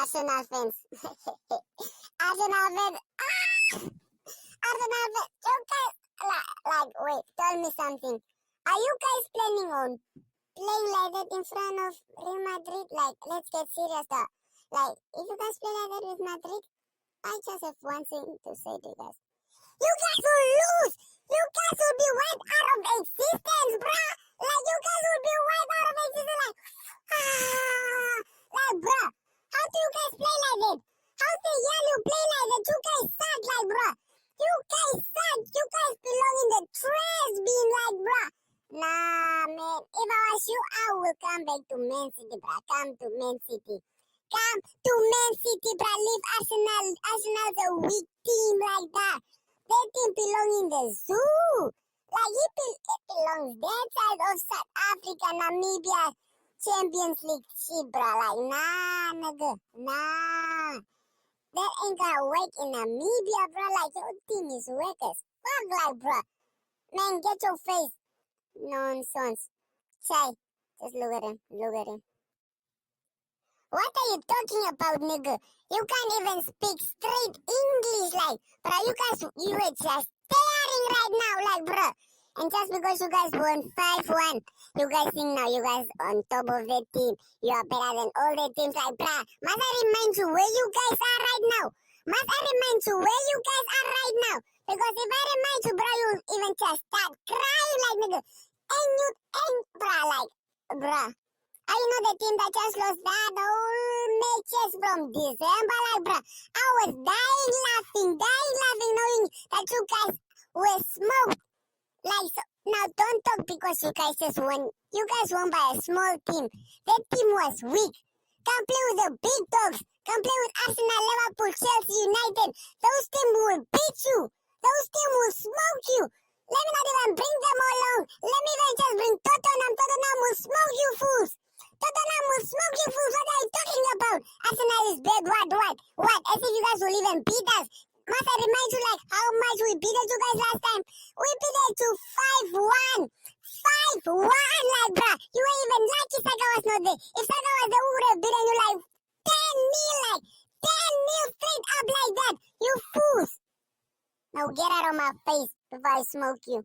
Arsenal fans. Arsenal fans. Arsenal fans. You guys, wait, tell me something. Are you guys planning on playing like that in front of Real Madrid? Like, let's get serious though. Like, if you guys play like that with Madrid, I just have one thing to say to you guys. You guys will lose! You guys will be wiped out of existence, bruh! Like, you guys will be wiped out of existence, like, bruh, how do you guys play like that? How the hell you play like that? You guys suck, like, bruh. You guys suck. You guys belong in the trash bin, like, bruh. Nah, man. If I was you, I will come back to Man City, bruh. Come to Man City. Come to Man City, bruh. Leave Arsenal. Arsenal's a weak team like that. That team belong in the zoo. Like, it belongs that side of South Africa, Namibia, Champions League shit, bruh. Like, nah, nigga. Nah. That ain't gonna work in Namibia, bruh. Like, your team is weak as fuck, like, bruh. Man, get your face. Nonsense. Chai, just look at him. Look at him. What are you talking about, nigga? You can't even speak straight English, like, bruh. You were just staring right now, like, bruh. And just because you guys won 5-1, you guys think now you guys on top of the team. You are better than all the teams, like, bruh. Must I remind you where you guys are right now? Must I remind you where you guys are right now? Because if I remind you, bruh, you'll even just start crying, like, nigga. Bruh, like, bruh. Are you not the team that just lost that whole matches from December, like, bruh? I was dying laughing, knowing that you guys were smoked. Like, so, now don't talk because you guys just won. You guys won by a small team. That team was weak. Come play with the big dogs. Come play with Arsenal, Liverpool, Chelsea, United. Those teams will beat you. Those teams will smoke you. Let me not even bring them along. Let me even just bring Tottenham. Tottenham will smoke you fools. Tottenham will smoke you fools. What are you talking about? Arsenal is bad. What? As if you guys will even beat us. Must I remind you, like, how much we beat you guys last time? We beat it to 5-1. 5-1, like, bruh. You ain't even lucky Saka was not there. If Saka was there, we would have beaten you, like, 10-0, like, 10-0 straight up like that. You fools. Now get out of my face before I smoke you.